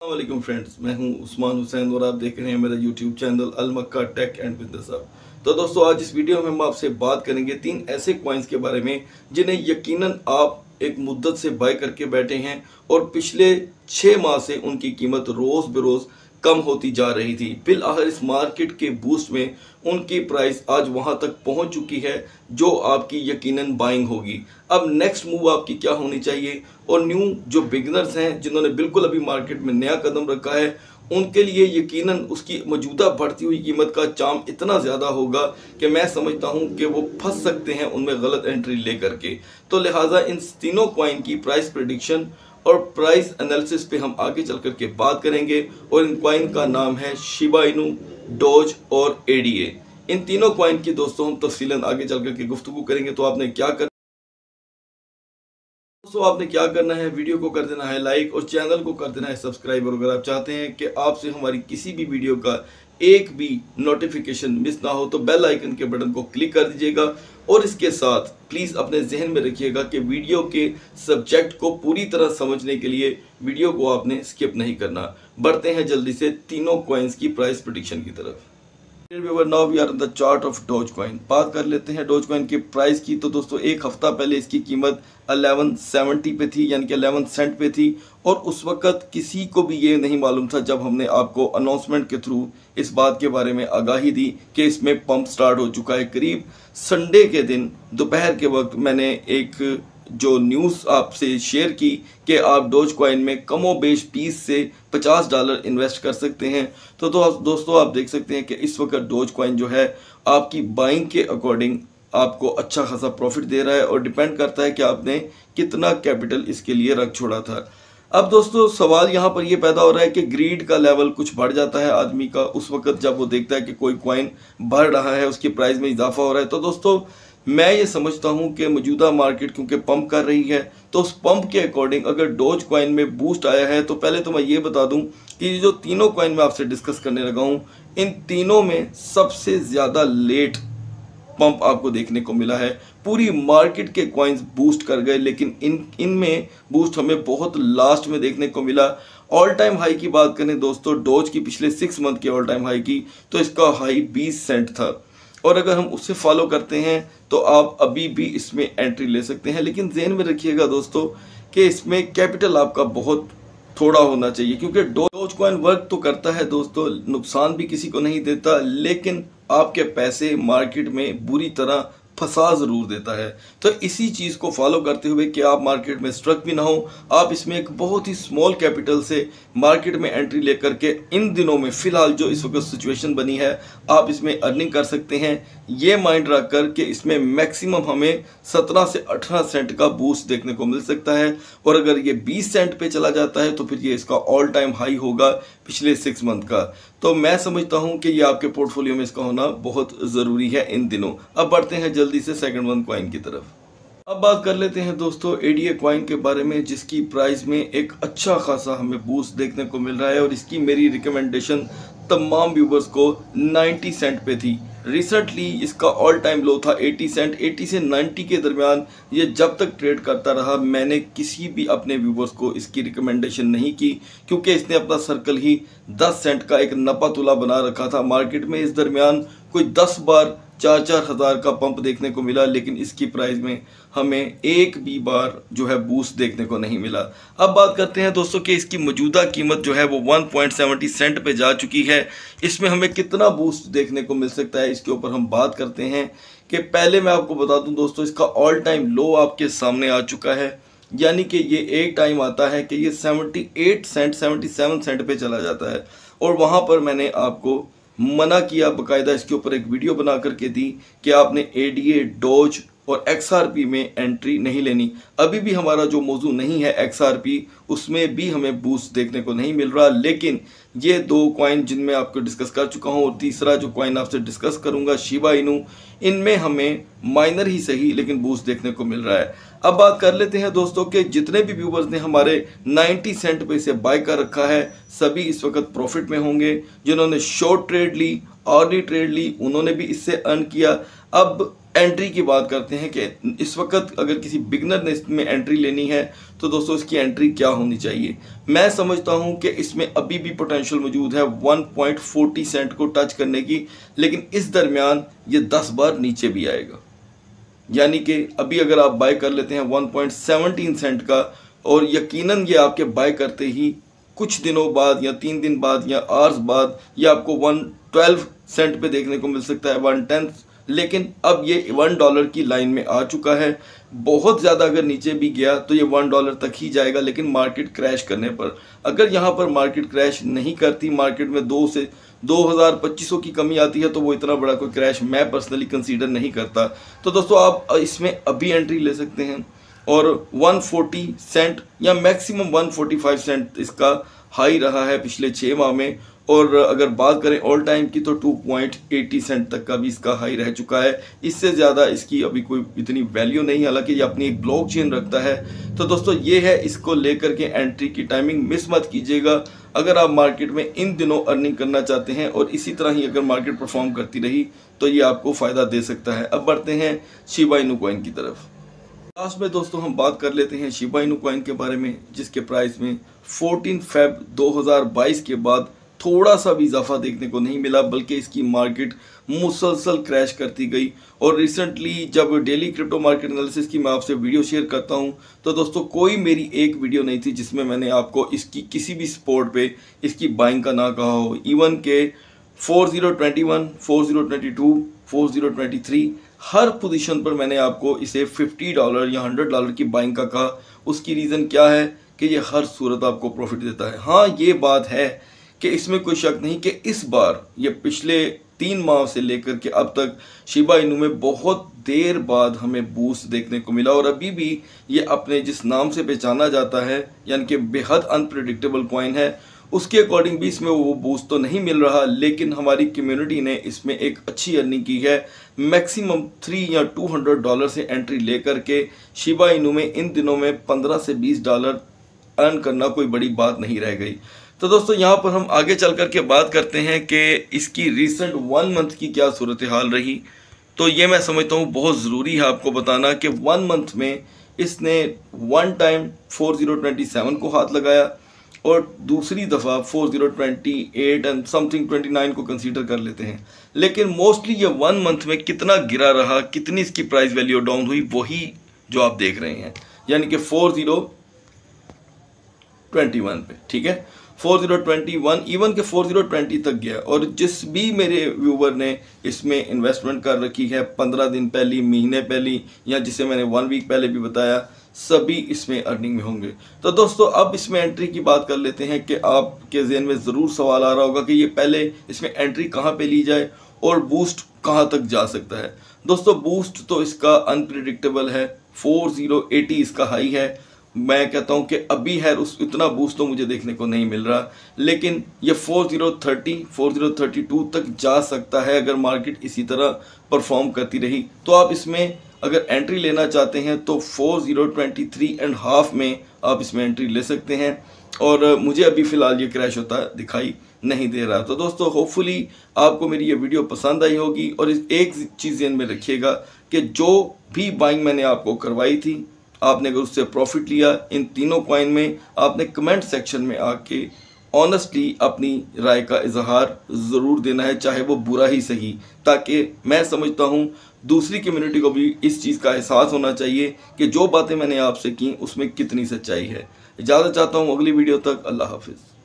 वालेकुम फ्रेंड्स, मैं हूं उस्मान हुसैन और आप देख रहे हैं मेरा YouTube channel Al Makka tech and business hub. तो दोस्तों, आज इस वीडियो में हम आपसे बात करेंगे 3 ऐसे कॉइन्स के बारे में जिन्हें यकीनन आप एक मुद्दत से बाय करके बैठे हैं और पिछले 6 माह से उनकी कीमत रोज बरोज कम होती जा रही थी। फिलहाल इस मार्केट के बूस्ट में उनकी प्राइस आज वहां तक पहुंच चुकी है जो आपकी यकीनन बाइंग होगी। अब नेक्स्ट मूव आपकी क्या होनी चाहिए, और न्यू जो बिगिनर्स हैं जिन्होंने बिल्कुल अभी मार्केट में नया कदम रखा है, उनके लिए यकीनन उसकी मौजूदा बढ़ती हुई कीमत का चार्म इतना ज़्यादा होगा कि मैं समझता हूं कि वो फंस सकते हैं उनमें गलत एंट्री लेकर के। तो लिहाजा इन तीनों कॉइन की प्राइस प्रेडिक्शन और प्राइस एनालिसिस पे हम आगे चल कर के बात करेंगे। और इन कॉइन का नाम है शिबा इनू, डोज और एडीए। इन तीनों कॉइन की दोस्तों हम तफसीलन आगे चल कर के गुफ्तगू करेंगे। तो आपने क्या करना है, वीडियो को कर देना है लाइक और चैनल को कर देना है सब्सक्राइब। और अगर आप चाहते हैं कि आपसे हमारी किसी भी वीडियो का एक भी नोटिफिकेशन मिस ना हो तो बेल आइकन के बटन को क्लिक कर दीजिएगा। और इसके साथ प्लीज़ अपने जहन में रखिएगा कि वीडियो के सब्जेक्ट को पूरी तरह समझने के लिए वीडियो को आपने स्किप नहीं करना। बढ़ते हैं जल्दी से तीनों कॉइन्स की प्राइस प्रेडिक्शन की तरफ। Now we are in the chart of Dogecoin. बात कर लेते हैं डोज कॉइन के प्राइस की। तो दोस्तों, एक हफ्ता पहले इसकी कीमत 1170 पे थी, यानी कि 11 सेंट पे थी। और उस वक्त किसी को भी ये नहीं मालूम था जब हमने आपको अनाउंसमेंट के थ्रू इस बात के बारे में आगाही दी कि इसमें पंप स्टार्ट हो चुका है। करीब संडे के दिन दोपहर के वक्त मैंने एक जो न्यूज़ आपसे शेयर की कि आप डोज कॉइन में कमो बेश 20 से $50 इन्वेस्ट कर सकते हैं। तो दोस्तों, आप देख सकते हैं कि इस वक्त डोज कॉइन जो है आपकी बाइंग के अकॉर्डिंग आपको अच्छा खासा प्रॉफिट दे रहा है, और डिपेंड करता है कि आपने कितना कैपिटल इसके लिए रख छोड़ा था। अब दोस्तों, सवाल यहाँ पर यह पैदा हो रहा है कि ग्रीड का लेवल कुछ बढ़ जाता है आदमी का उस वक्त जब वो देखता है कि कोई कॉइन बढ़ रहा है, उसकी प्राइस में इजाफा हो रहा है। तो दोस्तों, मैं ये समझता हूँ कि मौजूदा मार्केट क्योंकि पंप कर रही है, तो उस पंप के अकॉर्डिंग अगर डोज कॉइन में बूस्ट आया है, तो पहले तो मैं ये बता दूं कि जो तीनों कॉइन मैं आपसे डिस्कस करने लगा हूँ, इन तीनों में सबसे ज़्यादा लेट पंप आपको देखने को मिला है। पूरी मार्केट के कॉइन्स बूस्ट कर गए, लेकिन इनमें बूस्ट हमें बहुत लास्ट में देखने को मिला। ऑल टाइम हाई की बात करें दोस्तों, डोज की पिछले 6 मंथ की ऑल टाइम हाई की, तो इसका हाई 20 सेंट था। और अगर हम उससे फॉलो करते हैं तो आप अभी भी इसमें एंट्री ले सकते हैं। लेकिन ध्यान में रखिएगा दोस्तों कि इसमें कैपिटल आपका बहुत थोड़ा होना चाहिए, क्योंकि डोज कॉइन वर्क तो करता है दोस्तों, नुकसान भी किसी को नहीं देता, लेकिन आपके पैसे मार्केट में बुरी तरह फंसा जरूर देता है। तो इसी चीज को फॉलो करते हुए कि आप मार्केट में स्ट्रक भी ना हो, आप इसमें एक बहुत ही स्मॉल कैपिटल से मार्केट में एंट्री लेकर के इन दिनों में फिलहाल जो इस वक्त सिचुएशन बनी है, आप इसमें अर्निंग कर सकते हैं। ये माइंड रख कर कि इसमें मैक्सिमम हमें 17 से 18 सेंट का बूस्ट देखने को मिल सकता है, और अगर ये 20 सेंट पे चला जाता है तो फिर ये इसका ऑल टाइम हाई होगा पिछले 6 मंथ का। तो मैं समझता हूं कि ये आपके पोर्टफोलियो में इसका होना बहुत ज़रूरी है इन दिनों। अब बढ़ते हैं जल्दी से सेकंड वन कॉइन की तरफ। अब बात कर लेते हैं दोस्तों एडीए कॉइन के बारे में, जिसकी प्राइस में एक अच्छा खासा हमें बूस्ट देखने को मिल रहा है। और इसकी मेरी रिकमेंडेशन तमाम व्यूवर्स को 90 सेंट पे थी। रिसेंटली इसका ऑल टाइम लो था 80 सेंट। 80 से 90 के दरमियान ये जब तक ट्रेड करता रहा, मैंने किसी भी अपने व्यूवर्स को इसकी रिकमेंडेशन नहीं की, क्योंकि इसने अपना सर्कल ही 10 सेंट का एक नपा तुला बना रखा था। मार्केट में इस दरमियान कोई 10 बार 4-4 हज़ार का पंप देखने को मिला, लेकिन इसकी प्राइस में हमें एक भी बार जो है बूस्ट देखने को नहीं मिला। अब बात करते हैं दोस्तों कि इसकी मौजूदा कीमत जो है वो 1.70 सेंट पे जा चुकी है। इसमें हमें कितना बूस्ट देखने को मिल सकता है, इसके ऊपर हम बात करते हैं। कि पहले मैं आपको बता दूं दोस्तों, इसका ऑल टाइम लो आपके सामने आ चुका है, यानी कि ये एक टाइम आता है कि ये 78 सेंट 77 सेंट पे चला जाता है। और वहाँ पर मैंने आपको मना किया, बाकायदा इसके ऊपर एक वीडियो बना करके दी कि आपने एडीए, डोज और एक्सआरपी में एंट्री नहीं लेनी। अभी भी हमारा जो मौजू नहीं है एक्सआरपी, उसमें भी हमें बूस्ट देखने को नहीं मिल रहा। लेकिन ये 2 कॉइन जिनमें आपको डिस्कस कर चुका हूँ, और तीसरा जो कॉइन आपसे डिस्कस करूँगा शिबा इनू, इनमें हमें माइनर ही सही लेकिन बूस्ट देखने को मिल रहा है। अब बात कर लेते हैं दोस्तों कि जितने भी व्यूवर्स ने हमारे 90 सेंट पे से बाय कर रखा है, सभी इस वक्त प्रॉफिट में होंगे। जिन्होंने शॉर्ट ट्रेड ली, अर्ली ट्रेड ली, उन्होंने भी इससे अर्न किया। अब एंट्री की बात करते हैं कि इस वक्त अगर किसी बिगनर ने इसमें एंट्री लेनी है तो दोस्तों इसकी एंट्री क्या होनी चाहिए। मैं समझता हूं कि इसमें अभी भी पोटेंशियल मौजूद है 1.40 सेंट को टच करने की, लेकिन इस दरमियान ये 10 बार नीचे भी आएगा। यानी कि अभी अगर आप बाय कर लेते हैं 1.17 सेंट का, और यकीनन ये आपके बाय करते ही कुछ दिनों बाद या 3 दिन बाद या आवर्स बाद ये आपको 112 सेंट पे देखने को मिल सकता है, 110, लेकिन अब ये $1 की लाइन में आ चुका है। बहुत ज़्यादा अगर नीचे भी गया तो ये $1 तक ही जाएगा, लेकिन मार्केट क्रैश करने पर, अगर यहाँ पर मार्केट क्रैश नहीं करती, मार्केट में 2 से 2200 की कमी आती है, तो वो इतना बड़ा कोई क्रैश मैं पर्सनली कंसीडर नहीं करता। तो दोस्तों आप इसमें अभी एंट्री ले सकते हैं, और 140 सेंट या मैक्सिमम 145 सेंट इसका हाई रहा है पिछले 6 माह में, और अगर बात करें ऑल टाइम की तो 2.80 सेंट तक का भी इसका हाई रह चुका है। इससे ज़्यादा इसकी अभी कोई इतनी वैल्यू नहीं, हालांकि ये अपनी एक ब्लॉक चेन रखता है। तो दोस्तों ये है, इसको लेकर के एंट्री की टाइमिंग मिस मत कीजिएगा अगर आप मार्केट में इन दिनों अर्निंग करना चाहते हैं, और इसी तरह ही अगर मार्केट परफॉर्म करती रही तो ये आपको फ़ायदा दे सकता है। अब बढ़ते हैं शिबा इनू कॉइन की तरफ। लास्ट में दोस्तों हम बात कर लेते हैं शिबा इनू कॉइन के बारे में, जिसके प्राइस में 14 फेब 2022 के बाद थोड़ा सा भी इजाफा देखने को नहीं मिला, बल्कि इसकी मार्केट मुसलसल क्रैश करती गई। और रिसेंटली जब डेली क्रिप्टो मार्केट एनालिसिस की मैं आपसे वीडियो शेयर करता हूं, तो दोस्तों कोई मेरी एक वीडियो नहीं थी जिसमें मैंने आपको इसकी किसी भी सपोर्ट पे इसकी बाइंग का ना कहा हो। इवन के 4021, 4022, 4023 हर पोजीशन पर मैंने आपको इसे $50 या $100 की बाइंग का कहा। उसकी रीज़न क्या है कि ये हर सूरत आपको प्रॉफिट देता है। हाँ, ये बात है कि इसमें कोई शक नहीं कि इस बार ये पिछले 3 माह से लेकर के अब तक शिबा इनू में बहुत देर बाद हमें बूस्ट देखने को मिला, और अभी भी ये अपने जिस नाम से पहचाना जाता है, यानी कि बेहद अनप्रेडिक्टेबल कॉइन है, उसके अकॉर्डिंग भी इसमें वो बूस्ट तो नहीं मिल रहा, लेकिन हमारी कम्युनिटी ने इसमें एक अच्छी अर्निंग की है। मैक्सिमम $300 या $200 से एंट्री लेकर के शिबा इनू में इन दिनों में $15 से $20 अर्न करना कोई बड़ी बात नहीं रह गई। तो दोस्तों यहाँ पर हम आगे चल कर के बात करते हैं कि इसकी रिसेंट 1 मंथ की क्या सूरत हाल रही। तो ये मैं समझता हूँ बहुत ज़रूरी है आपको बताना कि 1 मंथ में इसने 1 टाइम 4027 को हाथ लगाया, और दूसरी दफ़ा 4028 एंड समथिंग 29 को कंसीडर कर लेते हैं। लेकिन मोस्टली ये 1 मंथ में कितना गिरा रहा, कितनी इसकी प्राइस वैल्यू डाउन हुई, वही जो आप देख रहे हैं, यानी कि 4021 पे, ठीक है, 4021 इवन के 4020 तक गया। और जिस भी मेरे व्यूवर ने इसमें इन्वेस्टमेंट कर रखी है 15 दिन पहले, महीने पहले, या जिसे मैंने 1 वीक पहले भी बताया, सभी इसमें अर्निंग में होंगे। तो दोस्तों अब इसमें एंट्री की बात कर लेते हैं कि आपके ज़हन में ज़रूर सवाल आ रहा होगा कि ये पहले इसमें एंट्री कहाँ पे ली जाए और बूस्ट कहाँ तक जा सकता है। दोस्तों बूस्ट तो इसका अनप्रिडिक्टेबल है, 4080 इसका हाई है। मैं कहता हूं कि अभी है उस इतना बूस्ट तो मुझे देखने को नहीं मिल रहा, लेकिन ये 4030, 4032 तक जा सकता है अगर मार्केट इसी तरह परफॉर्म करती रही। तो आप इसमें अगर एंट्री लेना चाहते हैं तो 4023.5 में आप इसमें एंट्री ले सकते हैं, और मुझे अभी फ़िलहाल ये क्रैश होता दिखाई नहीं दे रहा। तो दोस्तों होपफुली आपको मेरी ये वीडियो पसंद आई होगी, और एक चीज़ ध्यान में रखिएगा कि जो भी बाइंग मैंने आपको करवाई थी, आपने अगर उससे प्रॉफिट लिया इन तीनों कॉइन में, आपने कमेंट सेक्शन में आके ऑनेस्टली अपनी राय का इजहार ज़रूर देना है, चाहे वो बुरा ही सही, ताकि मैं समझता हूँ दूसरी कम्युनिटी को भी इस चीज़ का एहसास होना चाहिए कि जो बातें मैंने आपसे की उसमें कितनी सच्चाई है। इजाज़त चाहता हूँ अगली वीडियो तक। अल्लाह हाफिज़।